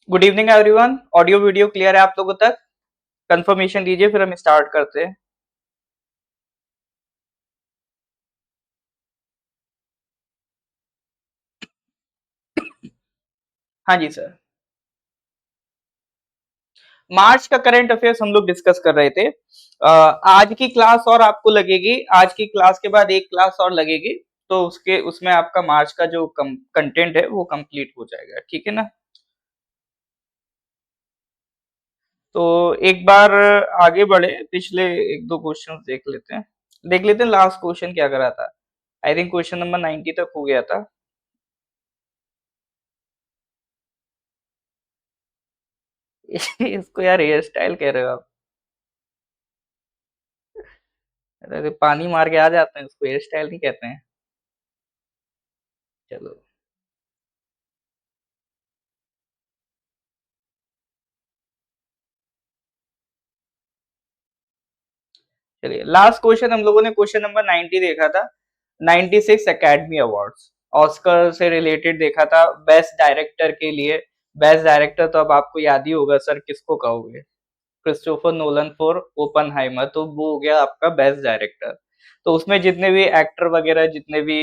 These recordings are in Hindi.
Good evening everyone. Audio video clear है आप लोगों तक? कंफर्मेशन दीजिए फिर हम स्टार्ट करते हैं। हाँ जी सर। मार्च का करंट अफेयर्स हम लोग डिस्कस कर रहे थे। आज की क्लास और आपको लगेगी, आज की क्लास के बाद एक क्लास और लगेगी, तो उसके उसमें आपका मार्च का जो कंटेंट है वो कंप्लीट हो जाएगा, ठीक है ना। तो एक बार आगे बढ़े, पिछले एक दो क्वेश्चन देख लेते हैं लास्ट क्वेश्चन क्या करा था। आई थिंक क्वेश्चन नंबर 90 तक हो गया था। इसको यार हेयर स्टाइल कह रहे हो आप? अरे पानी मार के आ जाते हैं, उसको हेयर स्टाइल नहीं कहते हैं। चलो चलिए, लास्ट क्वेश्चन हम लोगों ने क्वेश्चन नंबर 90 देखा था। 96 एकेडमी अवार्ड्स ऑस्कर से रिलेटेड देखा था, बेस्ट डायरेक्टर के लिए। बेस्ट डायरेक्टर तो अब आपको याद ही होगा सर, किसको कहोगे? क्रिस्टोफर नोलन फॉर ओपनहाइमर, तो वो हो गया आपका बेस्ट डायरेक्टर। तो उसमें जितने भी एक्टर वगैरह, जितने भी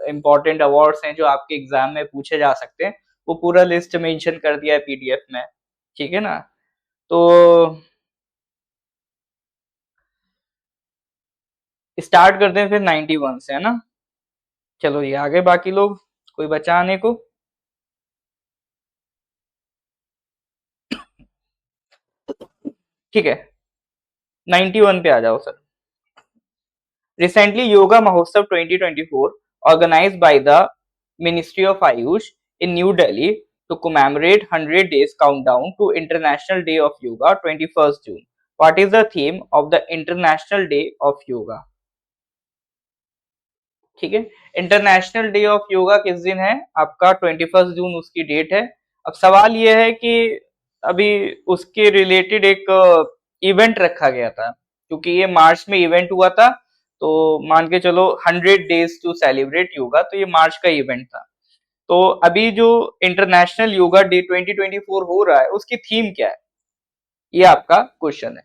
इंपॉर्टेंट अवार्ड्स हैं जो आपके एग्जाम में पूछे जा सकते हैं, वो पूरा लिस्ट मेंशन कर दिया है पीडीएफ में, ठीक है ना। तो स्टार्ट करते हैं फिर 91 से, है ना। चलो ये आगे बाकी लोग, कोई बचा आने को? ठीक है, 91 पे आ जाओ sir. Recently, Yoga Mahotsav 2024, organized by the Ministry of Ayush in New Delhi to commemorate 100 days countdown to International Day of Yoga, 21st June. What is the theme of the International Day of Yoga? ठीक है, इंटरनेशनल डे ऑफ योगा किस दिन है आपका? 21 जून उसकी डेट है। अब सवाल ये है कि अभी उसके रिलेटेड एक इवेंट रखा गया था, क्योंकि ये मार्च में इवेंट हुआ था, तो मान के चलो 100 डेज टू सेलिब्रेट योगा, तो ये मार्च का इवेंट था। तो अभी जो इंटरनेशनल योगा डे 2024 हो रहा है, उसकी थीम क्या है, ये आपका क्वेश्चन है।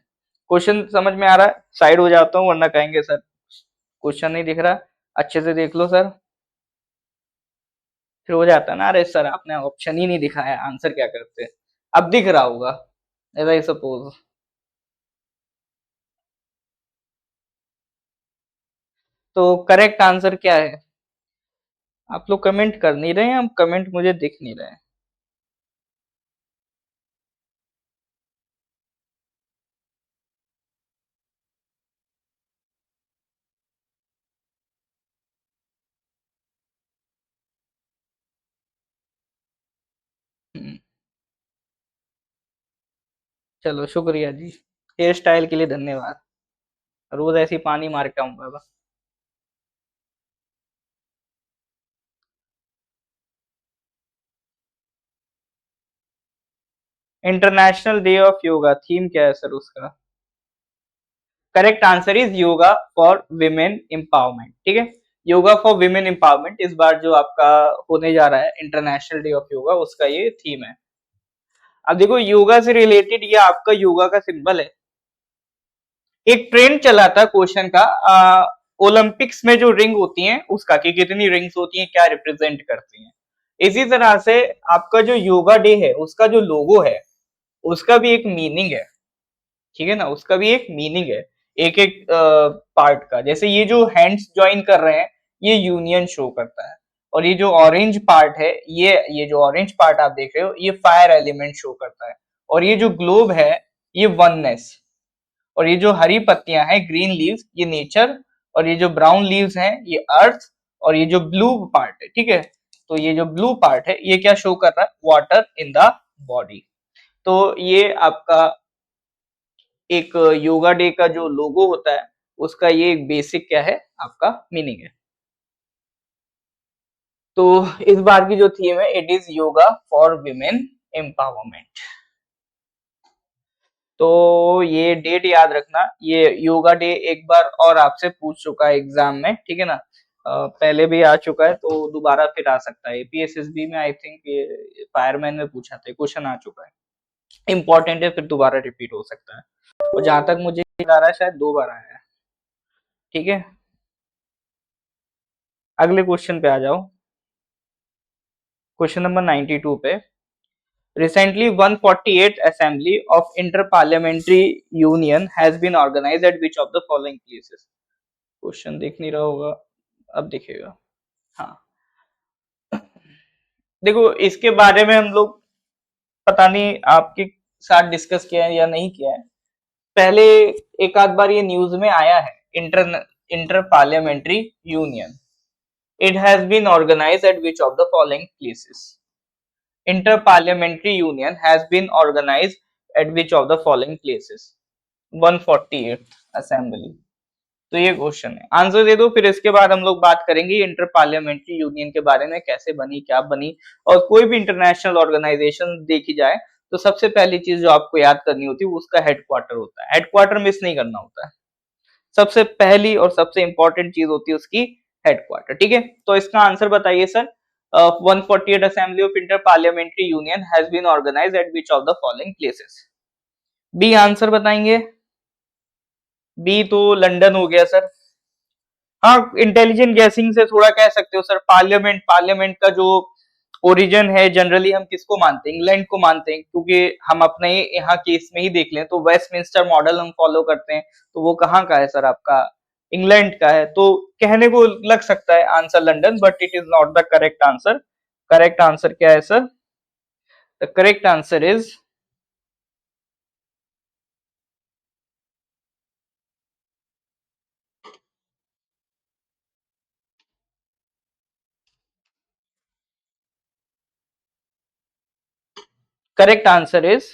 क्वेश्चन समझ में आ रहा है? साइड हो जाता हूँ वरना कहेंगे सर क्वेश्चन नहीं दिख रहा। अच्छे से देख लो सर, फिर हो जाता है ना, अरे सर आपने ऑप्शन ही नहीं दिखाया, आंसर क्या करते? अब दिख रहा होगा, ऐसा ही सपोज। तो करेक्ट आंसर क्या है? आप लोग कमेंट कर नहीं रहे हैं, हम कमेंट मुझे दिख नहीं रहे हैं। चलो शुक्रिया जी, हेयर स्टाइल के लिए धन्यवाद। रोज ऐसी पानी मार के आऊंगा बस। International day of yoga theme क्या है सर उसका? Correct answer is yoga for women empowerment, ठीक है। योगा फॉर विमेन एम्पावरमेंट इस बार जो आपका होने जा रहा है इंटरनेशनल डे ऑफ योगा, उसका ये थीम है। अब देखो योगा से रिलेटेड ये आपका योगा का सिंबल है। एक ट्रेंड चला था क्वेश्चन का, ओलंपिक्स में जो रिंग होती हैं उसका, कि कितनी रिंग्स होती हैं, क्या रिप्रेजेंट करती हैं। इसी तरह से आपका जो योगा डे है उसका जो लोगो है, उसका भी एक मीनिंग है, ठीक है ना, उसका भी एक मीनिंग है। एक एक पार्ट का, जैसे ये जो हैंड्स ज्वाइन कर रहे हैं, ये यूनियन शो करता है। और ये जो ऑरेंज पार्ट है, ये जो ऑरेंज पार्ट आप देख रहे हो, ये फायर एलिमेंट शो करता है। और ये जो ग्लोब है, ये वननेस। और ये जो हरी पत्तियां हैं, ग्रीन लीव्स, ये नेचर। और ये जो ब्राउन लीव्स हैं, ये अर्थ। और ये जो ब्लू पार्ट है, ठीक है, तो ये जो ब्लू पार्ट है, ये क्या शो कर रहा है? Water in the body. तो ये आपका एक योगा डे का जो लोगो होता है, उसका ये एक बेसिक क्या है आपका मीनिंग है। तो इस बार की जो थीम है, it is yoga for women empowerment. तो ये डेट याद रखना, ये योगा डे एक बार और आपसे पूछ चुका है एग्जाम में, ठीक है ना। पहले भी आ चुका है तो दोबारा फिर आ सकता है। एपीएसएसबी में आई थिंक ये फायरमैन में पूछा था, क्वेश्चन आ चुका है, इंपॉर्टेंट है, फिर दोबारा रिपीट हो सकता है। और जहां तक मुझे याद आ रहा है शायद 2 बार आया है। ठीक है, अगले क्वेश्चन पे आ जाओ। क्वेश्चन नंबर 92 पे, recently 148th assembly of inter-parliamentary union has been organized at which of the following places? Question देख नहीं रहा होगा, अब दिखेगा। हाँ, देखो इसके बारे में हम लोग पता नहीं आपके साथ डिस्कस किया है या नहीं किया है। पहले एक आध बार ये न्यूज में आया है, Inter Parliamentary Union, it has been organised at which of the following places? Inter Parliamentary Union has been organised at which of the following places? 148th assembly. तो ये क्वेश्चन है, आंसर दे दो, फिर इसके बाद हम लोग बात करेंगे इंटर पार्लियामेंट्री यूनियन के बारे में, कैसे बनी, क्या बनी। और कोई भी इंटरनेशनल ऑर्गेनाइजेशन देखी जाए तो सबसे पहली चीज जो आपको याद करनी होती है उसका हेडक्वार्टर होता है, हेडक्वार्टर मिस नहीं करना होता है। सबसे पहली और सबसे इंपॉर्टेंट चीज होती है उसकी हेडक्वार्टर। ठीक है, तो इसका आंसर बताइए sir. 148th assembly of Inter Parliamentary Union has been organised at which of the following places? B answer बताएंगे। बी तो लंदन हो गया सर। हाँ, इंटेलिजेंट गैसिंग से थोड़ा कह सकते हो सर। पार्लियामेंट का जो ओरिजिन है जनरली हम किसको मानते हैं? इंग्लैंड को मानते हैं, क्योंकि हम अपने यहाँ केस में ही देख लें तो वेस्टमिंस्टर मॉडल हम फॉलो करते हैं, तो वो कहाँ का है सर? आपका इंग्लैंड का है। तो कहने को लग सकता है answer London, but it is not the correct answer. Correct answer क्या है sir? The correct answer is correct answer is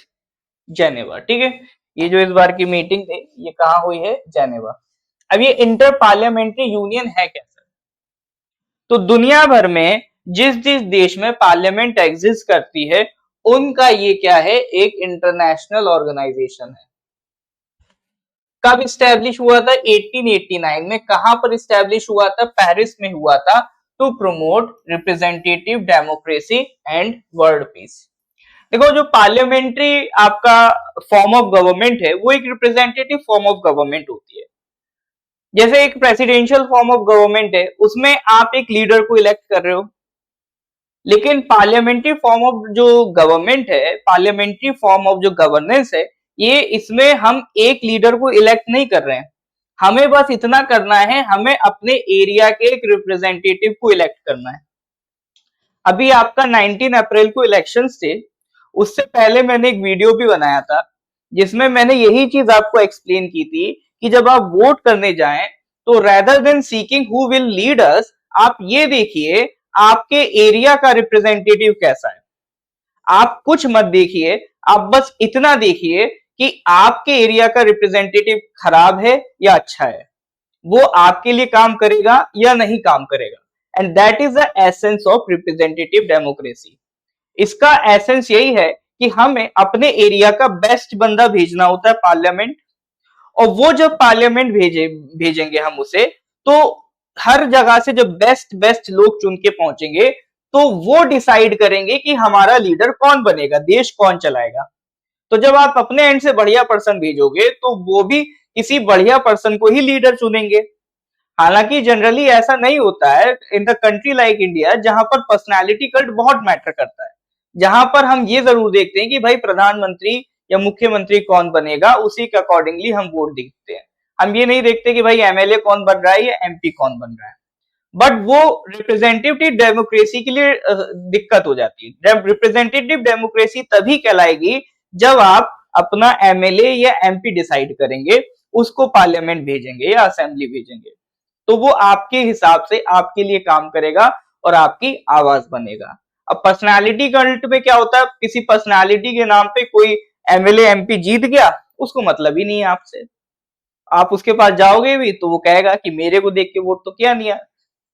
Geneva. ठीक है, ये जो इस बार की मीटिंग थी ये कहाँ हुई है? जेनेवा। अब ये इंटर पार्लियामेंट्री यूनियन है क्या सर? तो दुनिया भर में जिस जिस देश में पार्लियामेंट एग्जिस्ट करती है उनका ये क्या है? एक इंटरनेशनल ऑर्गेनाइजेशन है। कब स्टैब्लिश हुआ था? 1889 में। कहां पर स्टैब्लिश हुआ था? पेरिस में हुआ था। To promote representative democracy and world peace. देखो, जो पार्लियामेंट्री आपका फॉर्म ऑफ गवर्नमेंट है वो एक रिप्रेजेंटेटिव फॉर्म ऑफ गवर्नमेंट होती है। जैसे एक प्रेसिडेंशियल फॉर्म ऑफ गवर्नमेंट है, उसमें आप एक लीडर को इलेक्ट कर रहे हो, लेकिन पार्लियामेंट्री फॉर्म ऑफ जो गवर्नमेंट है, पार्लियामेंट्री फॉर्म ऑफ जो गवर्नेंस है, ये इसमें हम एक लीडर को इलेक्ट नहीं कर रहे हैं। हमें बस इतना करना है, हमें अपने एरिया के एक रिप्रेजेंटेटिव को इलेक्ट करना है। अभी आपका 19 अप्रैल को इलेक्शंस थे, उससे पहले मैंने एक वीडियो भी बनाया था जिसमें मैंने यही चीज आपको एक्सप्लेन की थी कि जब आप वोट करने जाएं तो rather than seeking who will lead us, आप ये देखिए आपके एरिया का रिप्रेजेंटेटिव कैसा है। आप कुछ मत देखिए, आप बस इतना देखिए कि आपके एरिया का रिप्रेजेंटेटिव खराब है या अच्छा है, वो आपके लिए काम करेगा या नहीं काम करेगा। And that is the essence of representative democracy. इसका एसेंस यही है कि हमें अपने एरिया का बेस्ट बंदा भेजना होता है पार्लियामेंट, और वो जब पार्लियामेंट भेजेंगे हम उसे, तो हर जगह से जब बेस्ट बेस्ट लोग चुन के पहुंचेंगे तो वो डिसाइड करेंगे कि हमारा लीडर कौन बनेगा, देश कौन चलाएगा। तो जब आप अपने एंड से बढ़िया पर्सन भेजोगे तो वो भी किसी बढ़िया पर्सन को ही लीडर चुनेंगे। हालांकि जनरली ऐसा नहीं होता है in the country like India, जहां पर पर्सनालिटी कल्ट बहुत मैटर करता है, जहां पर हम ये जरूर देखते हैं कि भाई प्रधानमंत्री या मुख्यमंत्री कौन बनेगा, उसी के अकॉर्डिंगली हम वोट देखते हैं। हम ये नहीं देखते कि भाई एमएलए कौन बन रहा है या एमपी कौन बन रहा है। बट वो रिप्रेजेंटेटिव डेमोक्रेसी के लिए दिक्कत हो जाती है। रिप्रेजेंटेटिव डेमोक्रेसी तभी कहलाएगी जब आप अपना एमएलए या एमपी डिसाइड करेंगे, उसको पार्लियामेंट भेजेंगे या असेंबली भेजेंगे, तो वो आपके हिसाब से आपके लिए काम करेगा और आपकी आवाज बनेगा। अब पर्सनालिटी कल्ट में क्या होता है? किसी पर्सनालिटी के नाम पे कोई एमएलए एमपी जीत गया, उसको मतलब ही नहीं है आपसे। आप उसके पास जाओगे भी तो वो कहेगा कि मेरे को देख के वोट तो किया नहीं है,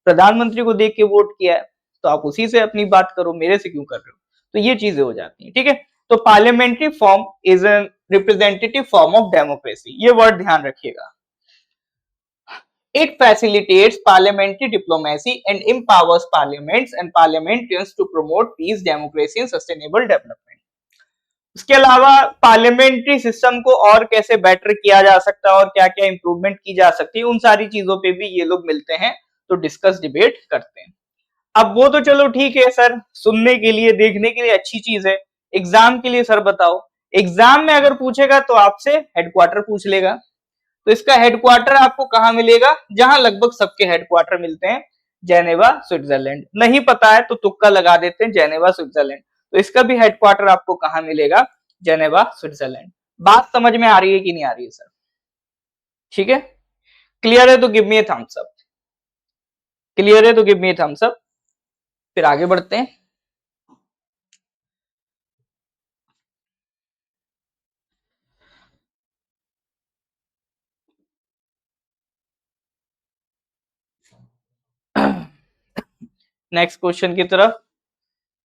प्रधानमंत्री को देख के वोट किया है, तो आप उसी से अपनी बात करो, मेरे से क्यों कर रहे हो? तो ये चीजें हो जाती हैं। ठीक है, तो parliamentary form is an representative form of democracy, ये वर्ड ध्यान रखिएगा। It facilitates parliamentary diplomacy and empowers parliaments and parliamentarians to promote peace, democracy and sustainable development. इसके अलावा पार्लियामेंट्री सिस्टम को और कैसे बेटर किया जा सकता है और क्या क्या इंप्रूवमेंट की जा सकती है, उन सारी चीजों पे भी ये लोग मिलते हैं तो डिस्कस डिबेट करते हैं। अब वो तो चलो ठीक है सर, सुनने के लिए देखने के लिए अच्छी चीज है। एग्जाम के लिए सर बताओ, एग्जाम में अगर पूछेगा तो आपसे हेडक्वार्टर पूछ लेगा, तो इसका हेडक्वार्टर आपको कहां मिलेगा, जहां लगभग सबके हेडक्वार्टर मिलते हैं, जेनेवा स्विट्जरलैंड। नहीं पता है तो तुक्का लगा देते हैं, जेनेवा स्विट्जरलैंड। तो इसका भी हेडक्वार्टर आपको कहां मिलेगा, जेनेवा स्विट्जरलैंड। बात समझ में आ रही है कि नहीं आ रही है सर? ठीक है, क्लियर है तो गिव मी ए थम्स अप। क्लियर है तो गिव मी ए थम्स अप। फिर आगे बढ़ते हैं। नेक्स्ट क्वेश्चन की तरफ,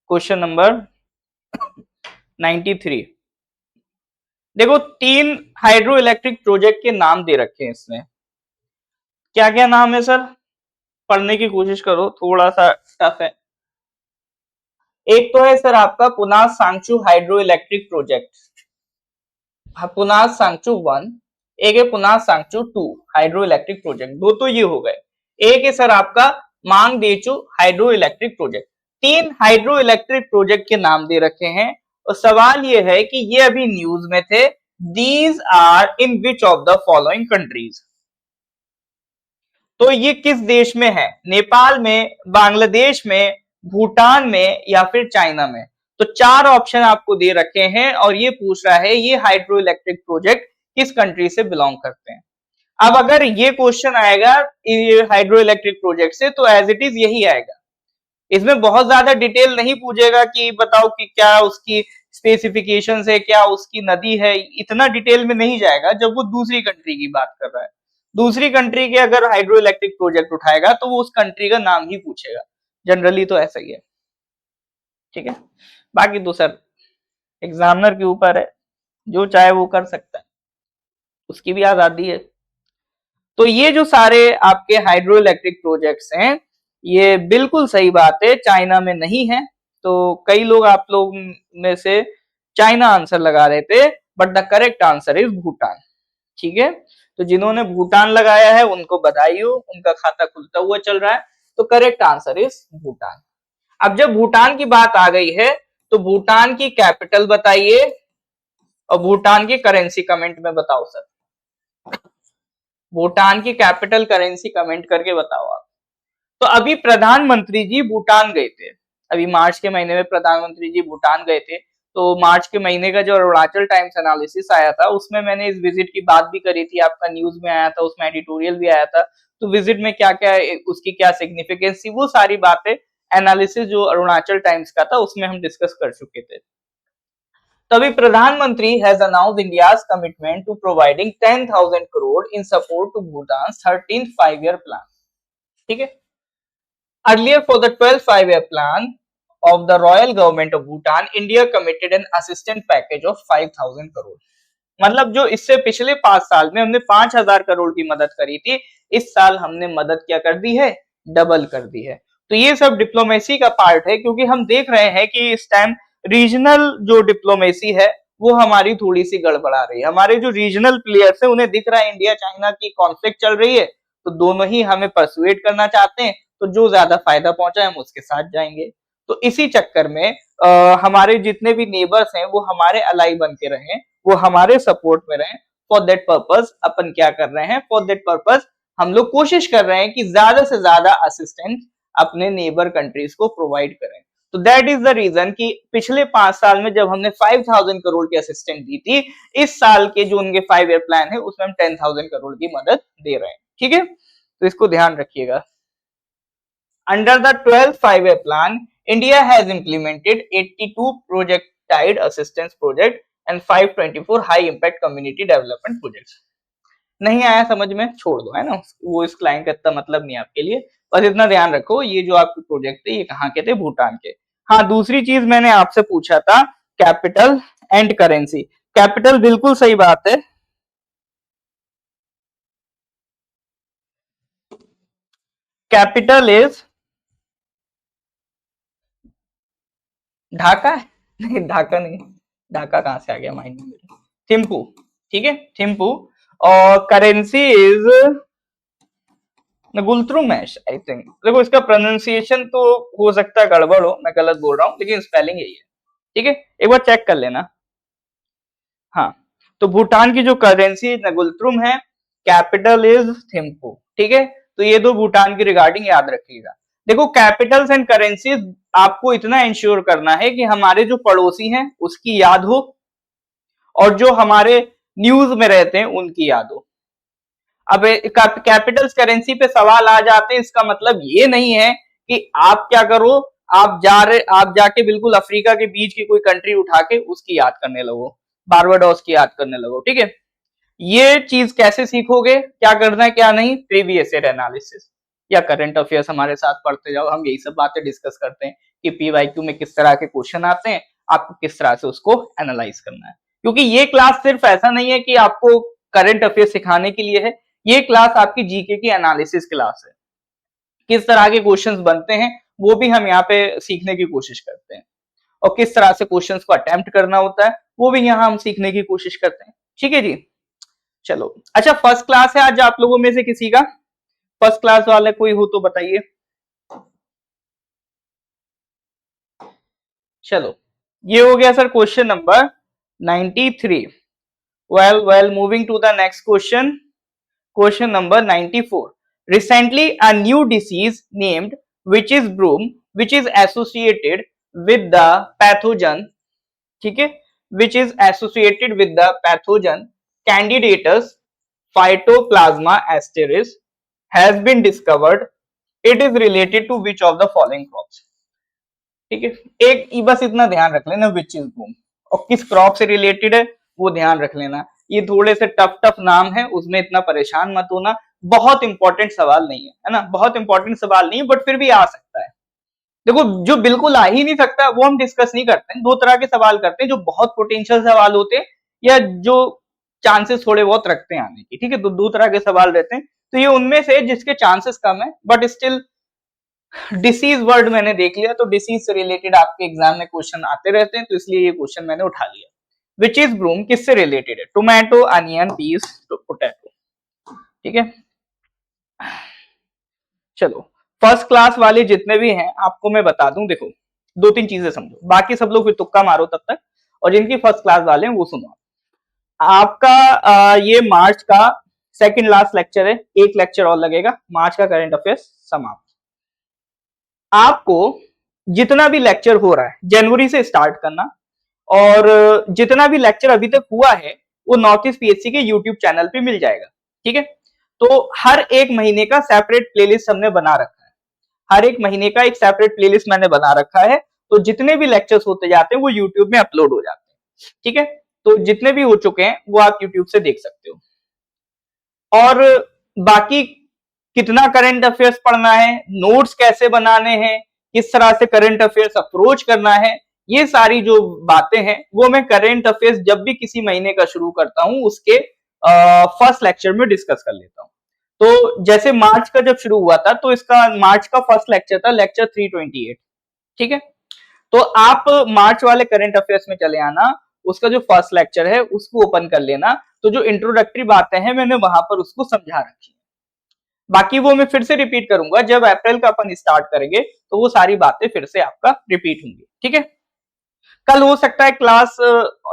क्वेश्चन नंबर 93। देखो 3 हाइड्रो इलेक्ट्रिक प्रोजेक्ट के नाम दे रखे हैं इसमें। क्या क्या नाम है सर? पढ़ने की कोशिश करो, थोड़ा सा टफ है। एक तो है सर आपका Punas सांगचू hydro electric project, Punas सांगचू 1। एक है पुनास सांगचू 2 हाइड्रो इलेक्ट्रिक प्रोजेक्ट, दो तो ये हो गए। एक है सर आपका Mangdechhu hydro electric project. 3 hydro electric project के नाम दे रखे हैं और सवाल ये है कि ये अभी न्यूज में थे। These are in which of the following countries? तो ये किस देश में है? नेपाल में, बांग्लादेश में, भूटान में या फिर चाइना में? तो 4 ऑप्शन आपको दे रखे हैं और ये पूछ रहा है ये हाइड्रो इलेक्ट्रिक प्रोजेक्ट किस कंट्री से बिलोंग करते हैं। अब अगर ये क्वेश्चन आएगा हाइड्रो इलेक्ट्रिक प्रोजेक्ट से तो एज इट इज यही आएगा। इसमें बहुत ज्यादा डिटेल नहीं पूछेगा कि बताओ कि क्या उसकी स्पेसिफिकेशन है, क्या उसकी नदी है, इतना डिटेल में नहीं जाएगा जब वो दूसरी कंट्री की बात कर रहा है। दूसरी कंट्री के अगर हाइड्रो इलेक्ट्रिक प्रोजेक्ट उठाएगा तो वो उस कंट्री का नाम ही पूछेगा, जनरली तो ऐसा ही है। ठीक है, बाकी तो सर एग्जामिनर के ऊपर है, जो चाहे वो कर सकता है, उसकी भी आजादी है। तो ये जो सारे आपके हाइड्रो इलेक्ट्रिक प्रोजेक्ट्स हैं, ये बिल्कुल सही बात है, चाइना में नहीं है। तो कई लोग आप लोग में से चाइना आंसर लगा रहे थे, but the correct answer is Bhutan. ठीक है, तो जिन्होंने भूटान लगाया है उनको बधाई हो, उनका खाता खुलता हुआ चल रहा है। तो करेक्ट आंसर इज भूटान। अब जब भूटान की बात आ गई है तो भूटान की कैपिटल बताइए और भूटान की करेंसी कमेंट में बताओ सर। भूटान की कैपिटल करेंसी कमेंट करके बताओ आप। तो अभी प्रधानमंत्री जी भूटान गए थे, अभी मार्च के महीने में प्रधानमंत्री जी भूटान गए थे। तो मार्च के महीने का जो अरुणाचल टाइम्स एनालिसिस आया था उसमें मैंने इस विजिट की बात भी करी थी, आपका न्यूज में आया था, उसमें एडिटोरियल भी आया था। तो विजिट में क्या क्या उसकी क्या सिग्निफिकेंस थी, वो सारी बातें एनालिसिस जो अरुणाचल टाइम्स का था उसमें हम डिस्कस कर चुके थे। तभी प्रधानमंत्री has announced India's commitment to providing 10,000 crore in support to Bhutan 13th 5-year plan. ठीक है, earlier for the 12th 5-year plan of the royal government of Bhutan, India committed an assistance package of 5,000 crore. मतलब जो इससे पिछले 5 साल में हमने 5,000 करोड़ की मदद करी थी, इस साल हमने मदद क्या कर दी है, डबल कर दी है। तो ये सब डिप्लोमेसी का पार्ट है, क्योंकि हम देख रहे हैं कि इस टाइम रीजनल जो डिप्लोमेसी है वो हमारी थोड़ी सी गड़बड़ा रही है। हमारे जो रीजनल प्लेयर्स है उन्हें दिख रहा है इंडिया चाइना की कॉन्फ्लिक्ट चल रही है, तो दोनों ही हमें परसुएट करना चाहते हैं, तो जो ज्यादा फायदा पहुंचा है हम उसके साथ जाएंगे। तो इसी चक्कर में हमारे जितने भी नेबर्स हैं वो हमारे अलाई बन के रहें, वो हमारे सपोर्ट में रहें। फॉर दैट पर्पस अपन क्या कर रहे हैं, फॉर दैट पर्पस हम लोग कोशिश कर रहे हैं कि ज्यादा से ज्यादा असिस्टेंस अपने नेबर कंट्रीज को प्रोवाइड करें। तो दैट इज द रीजन कि पिछले 5 साल में जब हमने 5,000 करोड़ की असिस्टेंस दी थी, इस साल के जो उनके 5-year प्लान है उसमें हम 10,000 करोड़ की मदद दे रहे हैं। ठीक है, तो इसको ध्यान रखिएगा। Under the 12th 5-year plan, India has implemented 82 project-tied assistance project and 524 high impact community development projects। नहीं आया समझ में, छोड़ दो, है ना, वो इस क्लाइंट का इतना मतलब नहीं आपके लिए। बस इतना ध्यान रखो ये जो आपके प्रोजेक्ट थे ये कहाँ के थे, भूटान के। हाँ, दूसरी चीज मैंने आपसे पूछा था कैपिटल एंड करेंसी। कैपिटल बिल्कुल सही बात है, कैपिटल इज ढाका है? नहीं ढाका नहीं, ढाका कहां से आ गया माइंड में मेरे। थिम्पू, ठीक है थिम्पू। और करेंसी इज गुलत्रुमैश आई थिंक। देखो इसका प्रोनाउंसिएशन तो हो सकता है गड़बड़ हो, मैं गलत बोल रहा हूँ, लेकिन स्पेलिंग यही है, ठीक है एक बार चेक कर लेना। हाँ, तो भूटान की जो करेंसी नगुल्त्रुम है, कैपिटल इज थिम्पू, ठीक है। तो ये दो भूटान की रिगार्डिंग याद रखिएगा। देखो कैपिटल्स एंड करेंसीज आपको इतना इंश्योर करना है कि हमारे जो पड़ोसी हैं उसकी याद हो, और जो हमारे न्यूज में रहते हैं उनकी याद हो। अब कैपिटल्स करेंसी पे सवाल आ जाते हैं, इसका मतलब ये नहीं है कि आप क्या करो, आप जाके बिल्कुल अफ्रीका के बीच की कोई कंट्री उठा के उसकी याद करने लगो, बारबाडोस की याद करने लगो, ठीक है। ये चीज कैसे सीखोगे, क्या करना है क्या नहीं, प्रीवियस ईयर एनालिसिस या करंट अफेयर्स हमारे साथ पढ़ते जाओ, हम यही सब बातें डिस्कस करते हैं कि पीवाईक्यू में किस तरह के क्वेश्चन आते हैं, आपको किस तरह से उसको एनालाइज करना है। क्योंकि ये क्लास सिर्फ ऐसा नहीं है कि आपको करंट अफेयर सिखाने के लिए है, ये क्लास आपकी जीके की एनालिसिस क्लास है। किस तरह के क्वेश्चंस बनते हैं वो भी हम यहाँ पे सीखने की कोशिश करते हैं, और किस तरह से क्वेश्चंस को अटेम्प्ट करना होता है वो भी यहाँ हम सीखने की कोशिश करते हैं, ठीक है जी। चलो अच्छा, फर्स्ट क्लास है आज आप लोगों में से किसी का, फर्स्ट क्लास वाले कोई हो तो बताइए। चलो ये हो गया sir question number 93। Well moving to the next question, question number 94। Recently a new disease named witch's broom which is associated with the pathogen, ठीक है, which is associated with the pathogen candidatus phytoplasma asteris has been discovered. It is related to which of the following crops, ठीक है। एक बस इतना ध्यान रख लेना विच इज बूम, और किस क्रॉप से रिलेटेड है वो ध्यान रख लेना। ये थोड़े से टफ टफ नाम है, उसमें इतना परेशान मत होना, बहुत इंपॉर्टेंट सवाल नहीं है ना, बहुत इंपॉर्टेंट सवाल नहीं है, बट फिर भी आ सकता है। देखो जो बिल्कुल आ ही नहीं सकता वो हम डिस्कस नहीं करते हैं, दो तरह के सवाल करते हैं, जो बहुत पोटेंशियल सवाल होते हैं या जो चांसेस थोड़े बहुत रखते हैं आने की, ठीक है। तो दो तरह के सवाल रहते हैं, तो ये उनमें से जिसके चांसेस कम है, बट स्टिल डिसीज वर्ड मैंने देख लिया, तो डिसीज से रिलेटेड आपके एग्जाम में क्वेश्चन आते रहते हैं, तो इसलिए ये क्वेश्चन मैंने उठा लिया। विच इज ब्रूम किससे रिलेटेड है, टोमेटो, अनियन, पीस, पोटैटो, ठीक है। चलो फर्स्ट क्लास वाले जितने भी हैं आपको मैं बता दूं, देखो दो तीन चीजें समझो, बाकी सब लोग फिर तुक्का मारो तब तक, और जिनकी फर्स्ट क्लास वाले हैं वो सुनो। आपका ये मार्च का सेकंड लास्ट लेक्चर है, एक लेक्चर और लगेगा, मार्च का करंट अफेयर्स समाप्त। आपको जितना भी लेक्चर हो रहा है जनवरी से स्टार्ट करना, और जितना भी लेक्चर अभी तक हुआ है वो नॉर्थ ईस्ट पीएचसी के यूट्यूब चैनल पे मिल जाएगा, ठीक है। तो हर एक महीने का सेपरेट प्लेलिस्ट हमने बना रखा है, हर एक महीने का एक सेपरेट प्लेलिस्ट मैंने बना रखा है, तो जितने भी लेक्चर्स होते जाते हैं वो यूट्यूब में अपलोड हो जाते हैं, ठीक है। तो जितने भी हो चुके हैं वो आप यूट्यूब से देख सकते हो। और बाकी कितना करंट अफेयर्स पढ़ना है, नोट्स कैसे बनाने हैं, किस तरह से करंट अफेयर्स अप्रोच करना है, ये सारी जो बातें हैं वो मैं करंट अफेयर्स जब भी किसी महीने का शुरू करता हूं उसके फर्स्ट लेक्चर में डिस्कस कर लेता हूं। तो जैसे मार्च का जब शुरू हुआ था तो इसका मार्च का फर्स्ट लेक्चर था लेक्चर 328, ठीक है। तो आप मार्च वाले करंट अफेयर्स में चले आना, उसका जो फर्स्ट लेक्चर है उसको ओपन कर लेना, तो जो इंट्रोडक्टरी बातें हैं मैंने वहां पर उसको समझा रखी है। बाकी वो मैं फिर से रिपीट करूंगा जब अप्रैल का अपन स्टार्ट करेंगे, तो वो सारी बातें फिर से आपका रिपीट होंगी, ठीक है। कल हो सकता है क्लास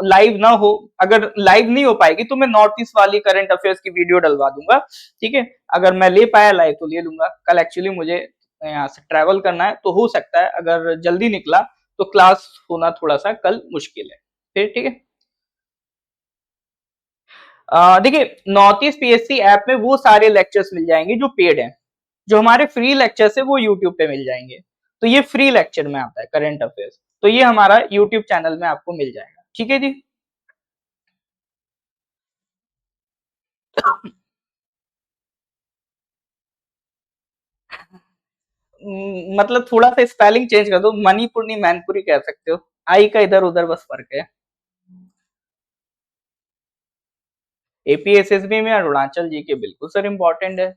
लाइव ना हो, अगर लाइव नहीं हो पाएगी तो मैं नॉर्थ ईस्ट वाली करंट अफेयर्स की वीडियो डलवा दूंगा, ठीक है। अगर मैं ले पाया लाइव तो ले लूंगा, कल एक्चुअली मुझे यहाँ से ट्रेवल करना है, तो हो सकता है अगर जल्दी निकला तो क्लास होना थोड़ा सा कल मुश्किल है, फिर ठीक है। देखिए नॉर्थ ईस्ट पीएससी ऐप में वो सारे लेक्चर्स मिल जाएंगे जो पेड हैं, जो हमारे फ्री लेक्चर्स है वो यूट्यूब पे मिल जाएंगे। तो ये फ्री लेक्चर में आता है करंट अफेयर्स, तो ये हमारा यूट्यूब चैनल में आपको मिल जाएगा, ठीक है जी। मतलब थोड़ा सा स्पेलिंग चेंज कर दो, मणिपुर नहीं मैनपुरी कह सकते हो, आई का इधर उधर बस फर्क है। एपीएसएसबी में अरुणाचल जी के बिल्कुल सर इंपॉर्टेंट है।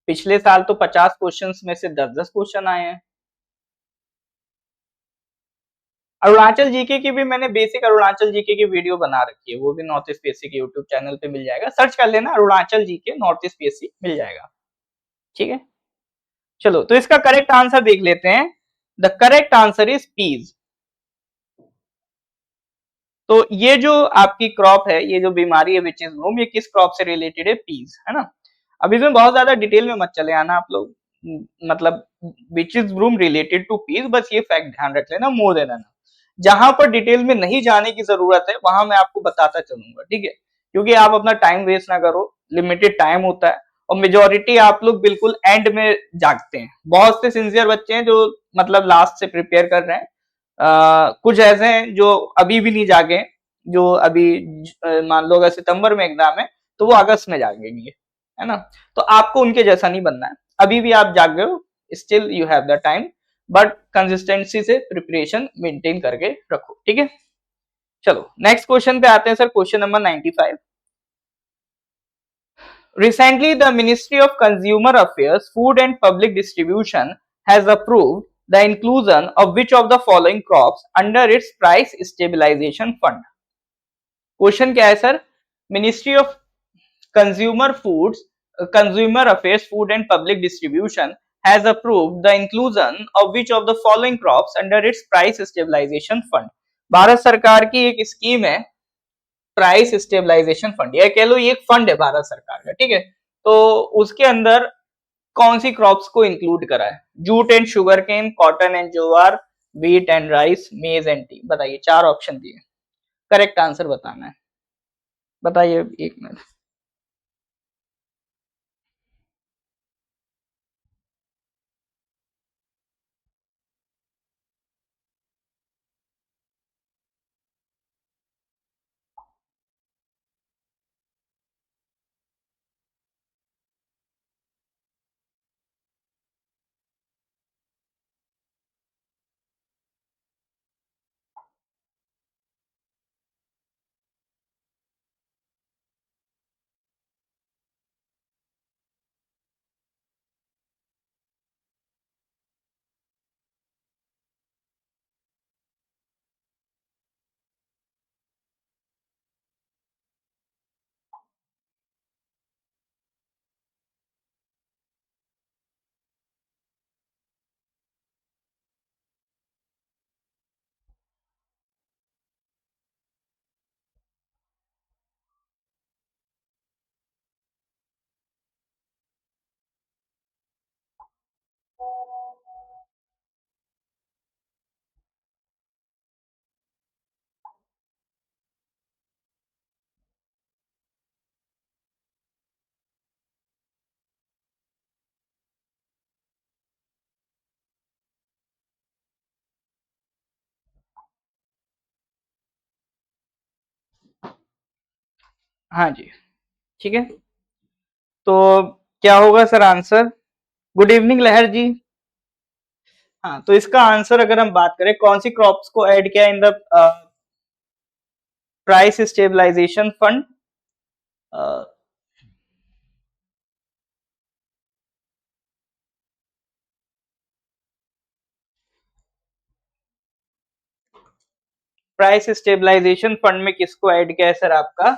पिछले साल तो 50 क्वेश्चंस में से 10-10 क्वेश्चन आए हैं। अरुणाचल जीके की भी मैंने बेसिक अरुणाचल जीके की वीडियो बना रखी है, वो भी नॉर्थ ईस्ट पीएससी के यूट्यूब चैनल पे मिल जाएगा, सर्च कर लेना Arunachal GK North East PSC मिल जाएगा। ठीक है, चलो तो इसका करेक्ट आंसर देख लेते हैं। The correct answer is peas. तो ये जो आपकी क्रॉप है, ये जो बीमारी है विच इज ब्रूम, ये किस क्रॉप से रिलेटेड है? पीज, है ना। अब इसमें बहुत ज्यादा डिटेल में मत चले आना आप लोग, मतलब which is broom related to peas, बस ये फैक्ट ध्यान रख लेना, मोर देन एनफ। जहां पर डिटेल में नहीं जाने की जरूरत है वहां मैं आपको बताता चलूंगा, ठीक है, क्योंकि आप अपना टाइम वेस्ट ना करो, लिमिटेड टाइम होता है, और मेजोरिटी आप लोग बिल्कुल एंड में जागते हैं। बहुत से सिंसियर बच्चे हैं जो मतलब लास्ट से प्रिपेयर कर रहे हैं, कुछ ऐसे हैं जो अभी भी नहीं जागे, जो अभी मान लो अगर सितंबर में एग्जाम है तो वो अगस्त में जागेंगे, है ना। तो आपको उनके जैसा नहीं बनना है, अभी भी आप जाग गए हो, still you have the time, but consistency से प्रिपरेशन मेंटेन करके रखो, ठीक है। चलो नेक्स्ट क्वेश्चन पे आते हैं sir, question number 95। Recently, the Ministry of Consumer Affairs, Food and Public Distribution has approved the inclusion of which of the following crops under its price stabilization fund? Question क्या है sir? Ministry of consumer foods, consumer affairs, food and public distribution has approved the inclusion of which of the following crops under its price stabilization fund? Bharat सरकार की एक स्कीम है प्राइस स्टेबलाइजेशन फंड, या कह लो ये एक फंड है भारत सरकार का, ठीक है। तो उसके अंदर कौन सी क्रॉप्स को इंक्लूड करा है? Jute and sugar cane, cotton and jowar, wheat and rice, maize and tea. बताइए, चार ऑप्शन दिए, करेक्ट आंसर बताना है, बताइए, एक मिनट। हाँ जी, ठीक है। तो क्या होगा सर आंसर? गुड इवनिंग लहर जी। हाँ, तो इसका आंसर अगर हम बात करें, कौन सी क्रॉप्स को ऐड किया in the price stabilisation fund? Price stabilisation fund में किसको ऐड किया है सर? आपका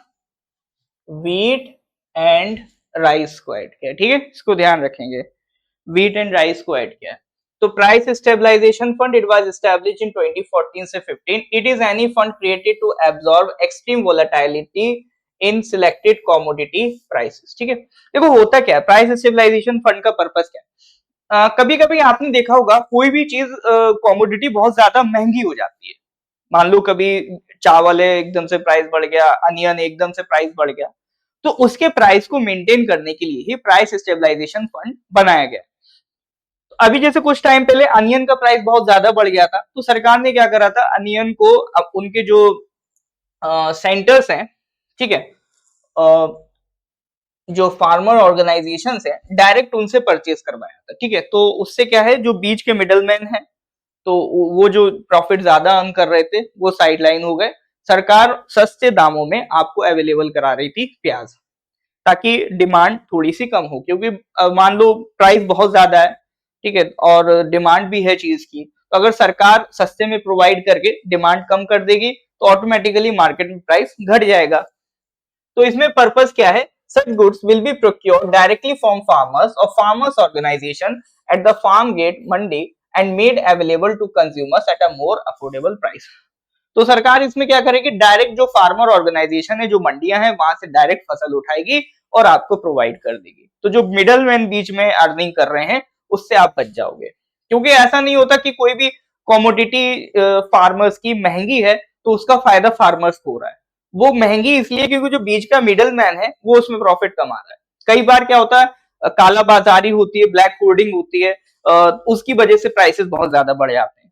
व्हीट एंड राइस को ऐड किया, ठीक है, इसको ध्यान रखेंगे, व्हीट एंड राइस को ऐड किया है। तो price stabilisation fund, it was established in 2014 से 15। It is any fund created to absorb extreme volatility in selected commodity prices, ठीक है। देखो होता क्या है, प्राइस स्टेबलाइजेशन फंड का पर्पस क्या है? कभी कभी आपने देखा होगा कोई भी चीज कमोडिटी बहुत ज्यादा महंगी हो जाती है, मान लो कभी चावल है एकदम से प्राइस बढ़ गया, अनियन एकदम से प्राइस बढ़ गया, तो उसके प्राइस को मेंटेन करने के लिए ही प्राइस स्टेबलाइजेशन फंड बनाया गया। तो अभी जैसे कुछ टाइम पहले अनियन का प्राइस बहुत ज्यादा बढ़ गया था, तो सरकार ने क्या करा था, अनियन को अब उनके जो सेंटर्स हैं, ठीक है, जो फार्मर ऑर्गेनाइजेशन है, डायरेक्ट उनसे परचेज करवाया था, ठीक है। तो उससे क्या है, जो बीच के मिडलमैन है, तो वो जो प्रॉफिट ज्यादा अर्न कर रहे थे वो साइडलाइन हो गए, सरकार सस्ते दामों में आपको अवेलेबल करा रही थी प्याज, ताकि डिमांड थोड़ी सी कम हो, क्योंकि मान लो प्राइस बहुत ज्यादा है, ठीक है, और डिमांड भी है चीज की, तो अगर सरकार सस्ते में प्रोवाइड करके डिमांड कम कर देगी तो ऑटोमेटिकली मार्केट में प्राइस घट जाएगा। तो इसमें पर्पस क्या है, such goods will be procured directly from farmers or farmers organization at the farm gate mandi and made available to consumers at a more affordable price। तो सरकार इसमें क्या करेगी, डायरेक्ट जो फार्मर ऑर्गेनाइजेशन है, जो मंडियां हैं, वहां से डायरेक्ट फसल उठाएगी और आपको प्रोवाइड कर देगी। तो जो मिडल मैन बीच में अर्निंग कर रहे हैं उससे आप बच जाओगे, क्योंकि ऐसा नहीं होता कि कोई भी कॉमोडिटी फार्मर्स की महंगी है तो उसका फायदा फार्मर्स को हो रहा है। वो महंगी इसलिए क्योंकि जो बीच का मिडल मैन है वो उसमें प्रॉफिट कमा रहा है। कई बार क्या होता है, काला बाजारी होती है, ब्लैक कोडिंग होती है, उसकी वजह से प्राइसेस बहुत ज्यादा बढ़ जाते हैं।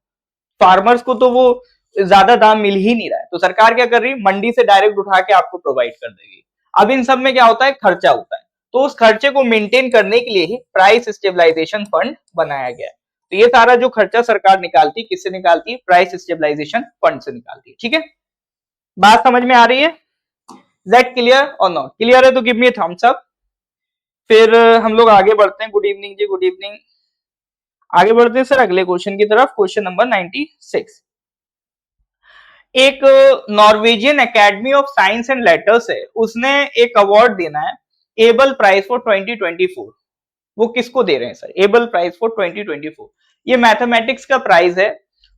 फार्मर्स को तो वो ज्यादा दाम मिल ही नहीं रहा है, तो सरकार क्या कर रही है, मंडी से डायरेक्ट उठा के आपको प्रोवाइड कर देगी। अब इन सब में क्या होता है, खर्चा होता है, तो उस खर्चे को मेंटेन करने के लिए ही प्राइस स्टेबलाइजेशन फंड बनाया गया है। तो ये सारा जो खर्चा सरकार निकालती है, किससे निकालती है, प्राइस स्टेबलाइजेशन फंड से निकालती है। ठीक है, बात समझ में आ रही है? दैट क्लियर और नॉट क्लियर है तो गिव मी थम्स अप। फिर हम लोग आगे बढ़ते हैं। गुड इवनिंग जी, गुड इवनिंग। आगे बढ़ते हैं सर अगले क्वेश्चन की तरफ, क्वेश्चन नंबर 96। एक Norwegian academy of science and letters है, उसने एक अवार्ड देना है, एबल प्राइज फॉर 2024। वो किसको दे रहे हैं सर, एबल प्राइज फॉर 2024? ये मैथमेटिक्स का प्राइज है,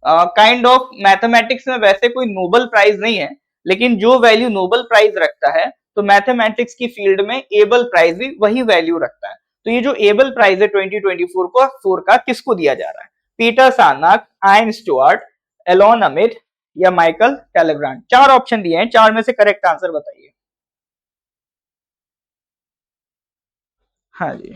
काइंड ऑफ मैथमेटिक्स में वैसे कोई नोबल प्राइज नहीं है, लेकिन जो वैल्यू नोबल प्राइज रखता है तो मैथमेटिक्स की फील्ड में एबल प्राइज भी वही वैल्यू रखता है। तो ये जो एबल प्राइज है 2024 को फोर का किसको दिया जा रहा है? पीटर सानाक, आयन स्टुअर्ट, एलोन अमिट या माइकल टेलेग्रांड। चार ऑप्शन दिए हैं, चार में से करेक्ट आंसर बताइए। हाँ जी।